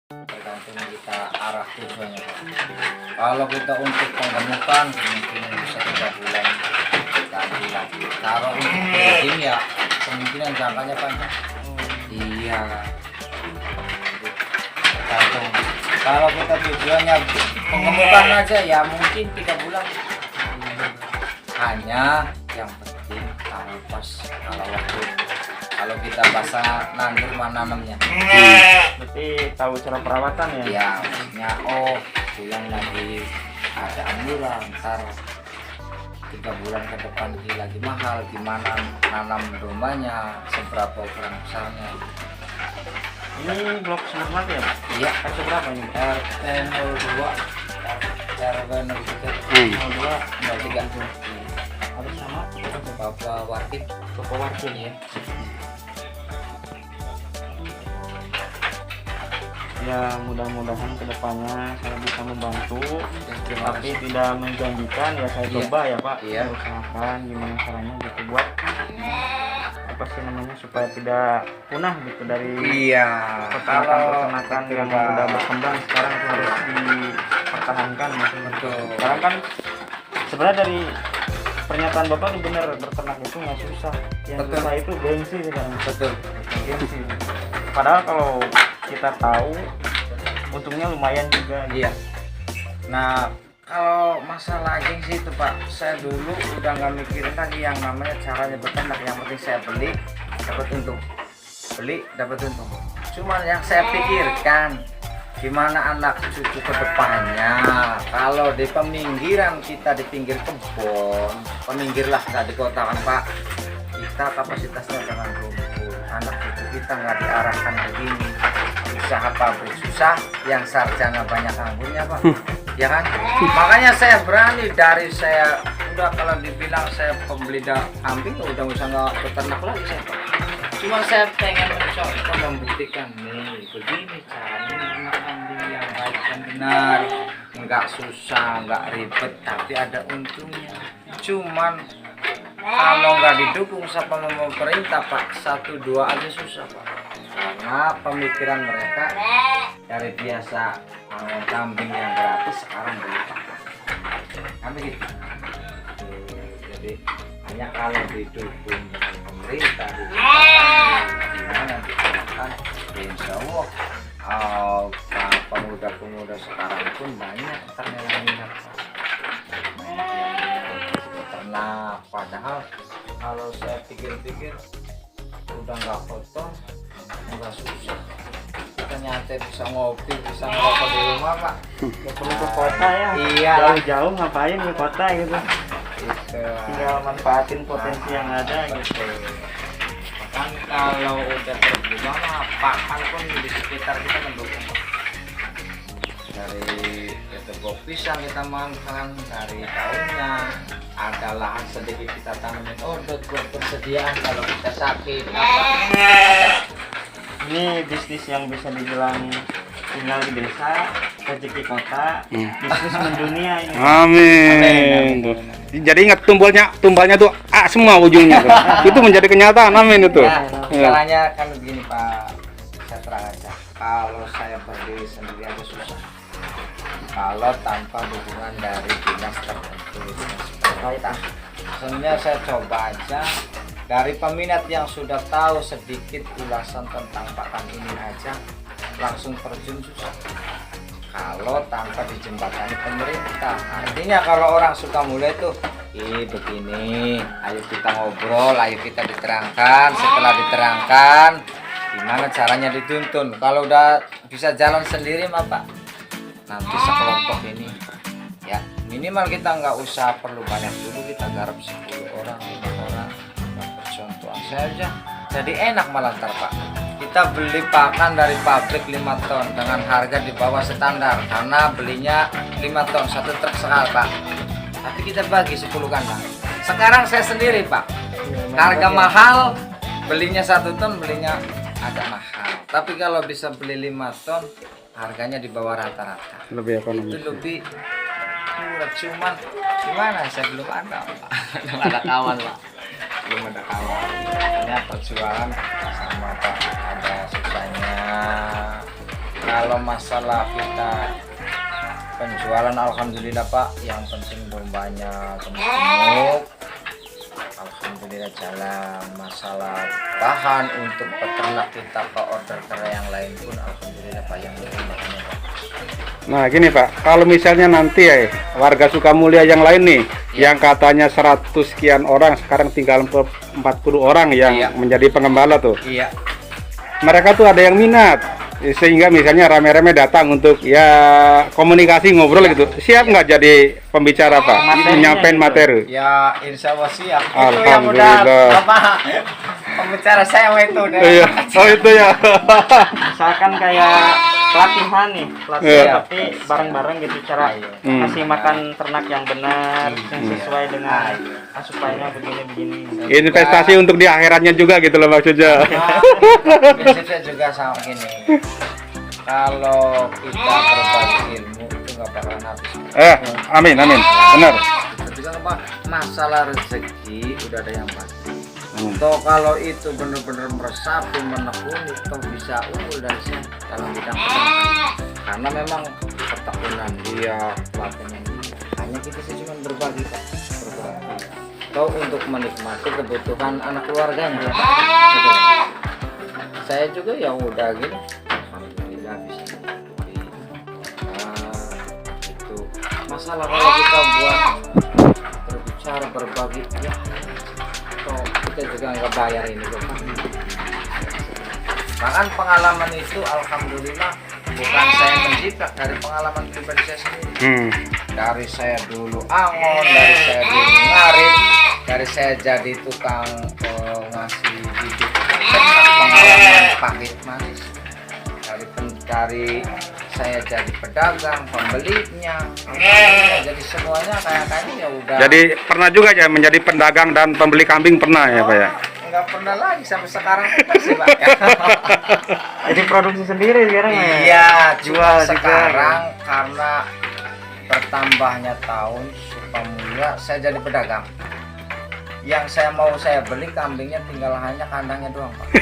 tergantung kita arah tujuannya Pak. Kalau kita untuk penggemukan kemungkinan bisa 3 bulan ganti lagi. Kalau untuk breeding ya kemungkinan jangkanya panjang. Iya. Tergantung. Kalau kita tujuannya penggemukan aja ya mungkin 3 bulan. Hanya yang penting tahu pas kalau kita basah nandur nanamnya. Berarti tahu cara perawatan ya? Ya, maksudnya bulan lagi ada anjuran, ntar 3 bulan ke depan lagi mahal, gimana nanam dombanya, seberapa ukuran besarnya. Ini blok sumur lagi ya Pak? Iya, RT berapa ini? RT 02 RW 03 02 03 Harus sama Bapak Warkip Bapak Warkip ya. Ya mudah-mudahan kedepannya saya bisa membantu, Terima tapi kasih. tidak menjanjikan ya saya Iya. coba ya Pak. Iya. Usahakan gimana caranya gitu buat apa sih namanya supaya tidak punah gitu dari Iya, peternakan betul, yang Pak. udah berkembang sekarang itu harus dipertahankan masih Betul. sekarang kan sebenarnya dari pernyataan Bapak ini benar, beternak itu nggak susah, yang Betul. susah itu gengsi sekarang. Betul. Gengsi. Padahal kalau kita tahu untungnya lumayan juga. Iya. Nah, kalau masalah gengsi itu Pak, saya dulu udah nggak mikirin lagi yang namanya caranya beternak. Yang penting saya beli, dapat untung. Beli, dapat untung. Cuman yang saya pikirkan, gimana anak cucu ke depannya. Kalau di peminggiran kita di pinggir kebun, peminggir lah, nggak di kota kan Pak. Kita kapasitasnya jangan rumput. Anak cucu kita nggak diarahkan begini. Usaha pabrik susah, yang sarjana banyak anggurnya Pak. Ya kan? Makanya saya berani dari saya udah kalau dibilang saya pembeli kambing udah usah nggak beternak lagi saya Pak. Cuma saya pengen mencoba membuktikan nih begini caranya anak kambing yang baik dan benar, nggak susah, nggak ribet, tapi ada untungnya. Cuman kalau nggak didukung sama pemerintah Pak, 1-2 aja susah Pak. Karena pemikiran mereka dari biasa kambing yang gratis sekarang beli pakan. Kami gitu. Jadi hanya kalau didukung dengan pemerintah, gimana dilakukan, insya Allah pemuda-pemuda sekarang pun banyak yang minat Pak. Karena padahal kalau saya pikir-pikir udah nggak kotor, nggak susah. Kita nyantai bisa ngopi, bisa ngerokok di rumah Pak. Nggak perlu ke kota ya. Iya. Jauh-jauh ngapain ke kota gitu. Gitu. Tinggal manfaatin potensi yang ada gitu. Kan kalau udah terbuka mah pakan pun di sekitar kita mendukung. Dari ketebok pisang kita makan, dari daunnya, ada lahan sedikit kita tanamin odot buat persediaan kalau kita sakit apa. Ini bisnis yang bisa dibilang tinggal di desa, rezeki kota, bisnis mendunia ini. Amin. Tuh. Jadi ingat tumbalnya tuh A semua ujungnya tuh. Itu menjadi kenyataan. Amin itu. Ya, Ya. caranya kan begini Pak, saya terang aja. Kalau saya berdiri sendiri aja susah. Kalau tanpa dukungan dari dinas tertentu, dinas pemerintah. Sebenarnya saya coba aja dari peminat yang sudah tahu sedikit ulasan tentang pakan ini aja langsung terjun susah. Kalau tanpa dijembatani pemerintah, artinya kalau orang suka mulai tuh, begini, ayo kita ngobrol, ayo kita diterangkan. Setelah diterangkan, gimana caranya dituntun. Kalau udah bisa jalan sendiri mah Pak, nanti sekelompok ini ya minimal kita nggak usah perlu banyak dulu, kita garap 10 orang 5 orang percontohan saja, jadi enak malah ntar Pak. Kita beli pakan dari pabrik 5 ton dengan harga di bawah standar karena belinya 5 ton 1 truk sekali Pak, tapi kita bagi 10 kandang. Sekarang saya sendiri Pak, harga mahal belinya 1 ton, belinya agak mahal, tapi kalau bisa beli 5 ton harganya di bawah rata-rata, Lebih ekonomis. itu lebih murah. Cuman gimana, saya belum ada Pak. Belum ada kawan Pak, belum ada kawan. Makanya perjuangan sama Pak, ada susahnya. Kalau masalah kita penjualan, alhamdulillah Pak, yang penting dombanya gemuk, alhamdulillah jalan. Masalah bahan untuk peternak kita ke order yang lain pun alhamdulillah Pak, yang penting bahannya Pak. Nah gini Pak, kalau misalnya nanti ya warga Sukamulya yang lain nih, yang katanya 100 sekian orang, sekarang tinggal 40 orang yang menjadi pengembala tuh. Iya. Mereka tuh ada yang minat, sehingga misalnya rame-rame datang untuk ya komunikasi ngobrol gitu. Siap nggak jadi pembicara Pak? Menyampaikan materi. Ya insya Allah siap. Itu yang Alhamdulillah. udah apa? Pembicara saya itu udah. Iya. Oh itu ya. Misalkan kayak pelatihan nih, Iya. tapi bareng-bareng gitu, cara kasih makan ternak yang benar, yang sesuai dengan asupannya begini-begini. Investasi untuk di akhiratnya juga gitu loh maksudnya. Prinsipnya juga sama gini. Kalau kita berbagi ilmu itu nggak bakalan habis. Amin amin. Benar. Itu juga apa? Masalah rezeki udah ada yang pasti. Toh kalau itu benar-benar meresapi, menekuni, toh bisa unggul dari saya dalam bidang peternakan. Karena memang ketekunan dia, pelatihan dia. Hanya kita sih cuma berbagi Pak. Berbagi. Toh untuk menikmati kebutuhan anak keluarganya. Betul. Saya juga ya udah gini. Alhamdulillah bisa menutupi. Itu masalah kalau kita buat berbicara berbagi ya. Toh kita juga nggak bayar ini kok. Bahkan pengalaman itu alhamdulillah bukan saya mencipta, dari pengalaman pribadi saya sendiri. Dari saya dulu angon, dari saya dulu ngarit, dari saya jadi tukang ngasih bibit pengalaman pahit manis, dari saya jadi pedagang, pembelinya, jadi semuanya kayaknya ya udah. Jadi pernah juga ya menjadi pedagang dan pembeli kambing pernah ya Pak ya? Nggak pernah lagi sampai sekarang masih Pak. Jadi produksi sendiri sekarang ya? Iya, jual cuma sekarang juga. karena bertambahnya tahun Sukamulya saya jadi pedagang. Yang saya beli kambingnya tinggal hanya kandangnya doang Pak.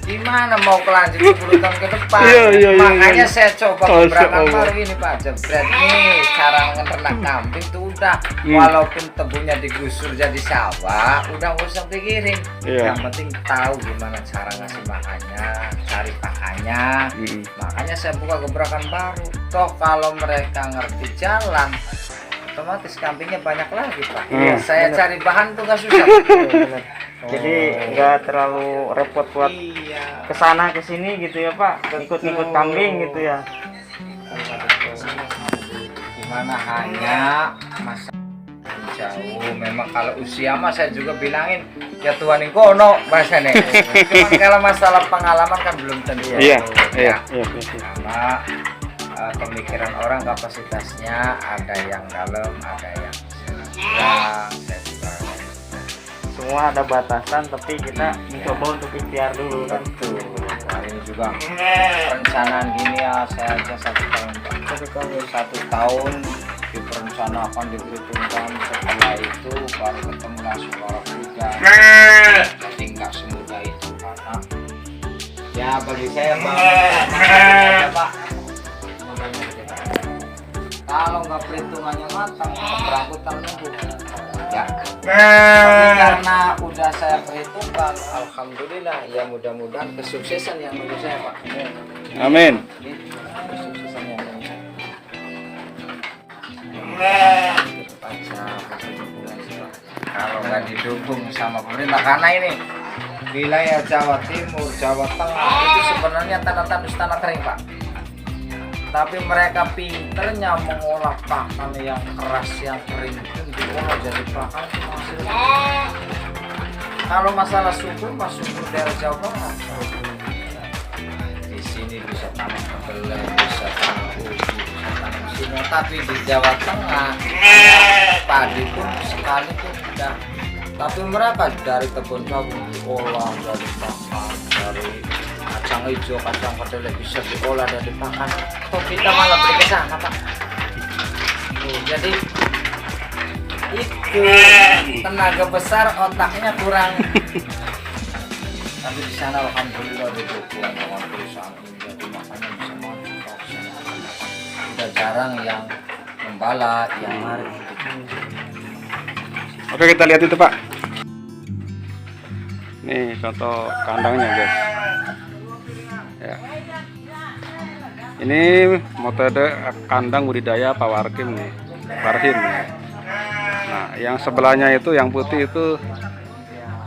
Gimana mau kelanjut 10 tahun ke depan? Iya, Makanya saya coba gebrakan Allah. baru ini Pak, jebret nih cara ngeternak kambing tuh udah walaupun tebunya digusur jadi sawah, udah nggak usah pikirin. Iya. Yang penting tahu gimana cara ngasih makannya, cari pakannya. Makanya saya buka gebrakan baru. Toh kalau mereka ngerti jalan, otomatis kambingnya banyak lagi Pak. Saya cari bahan tuh nggak susah. Jadi nggak terlalu repot buat kesana kesini gitu ya Pak, ikut-ikut kambing gitu ya. Gimana hanya masa jauh. Memang kalau usia mah saya juga bilangin ya Tuhan yang kono bahasanya. Cuman kalau masalah pengalaman kan belum tentu. Iya. Karena pemikiran orang kapasitasnya ada yang dalam, ada yang kurang. Saya juga Semua ada batasan, tapi kita mencoba untuk ikhtiar dulu kan. betul. Nah, ini juga perencanaan gini ya, saya aja 1 tahun Pak. 1 tahun diperencanakan, diperhitungkan, setelah itu baru ketemu langsung orang juga. Jadi nggak semudah itu karena ya bagi saya Pak, kalau nggak perhitungannya matang, berangkutan nunggu ya. Tapi karena udah saya perhitungkan, alhamdulillah ya, mudah-mudahan kesuksesan yang menurut saya Pak. Amin. Kesuksesan yang menurut saya. Kalau nggak didukung sama pemerintah, karena ini wilayah Jawa Timur, Jawa Tengah itu sebenarnya tanah kering Pak. Tapi mereka pinternya mengolah pakan yang keras, yang kering itu diolah jadi pakan hasil. Kalau masalah subur, mas subur daerah Jawa Barat. Di sini bisa tanam kedelai, bisa tanam ubi, bisa tanam singkong. Tapi di Jawa Tengah padi pun sekali pun tidak. Tapi mereka dari kebun sawo diolah jadi pakan, dari kacang hijau, kacang kedelai bisa diolah dan dimakan. Kok kita malah beli ke sana Pak? Jadi itu tenaga besar, otaknya kurang. Tapi di sana alhamdulillah didukung dengan perusahaan ini, jadi makanya bisa udah jarang yang gembala yang mari. Oke, kita lihat itu Pak. Nih contoh kandangnya guys. Ya. Ini metode kandang budidaya Pak Warkim nih, Farhin ya. Nah, yang sebelahnya itu yang putih itu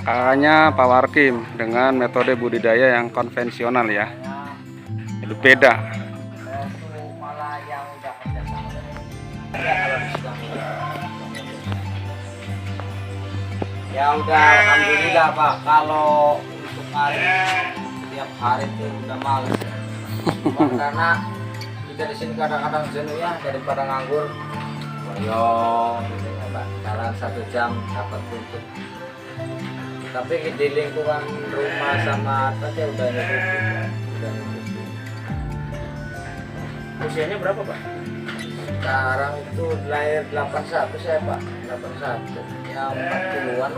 kakaknya Pak Warkim dengan metode budidaya yang konvensional ya. Itu beda. Ya udah alhamdulillah Pak, kalau untuk hari setiap hari itu udah males. Karena kita di sini kadang-kadang jenuh ya daripada nganggur. Boyong gitu ya Pak, jalan 1 jam dapat rumput. Tapi di lingkungan rumah sama atasnya udah nyukupi. Usianya berapa Pak? Sekarang itu lahir 81 saya Pak, 81 ya 40-an.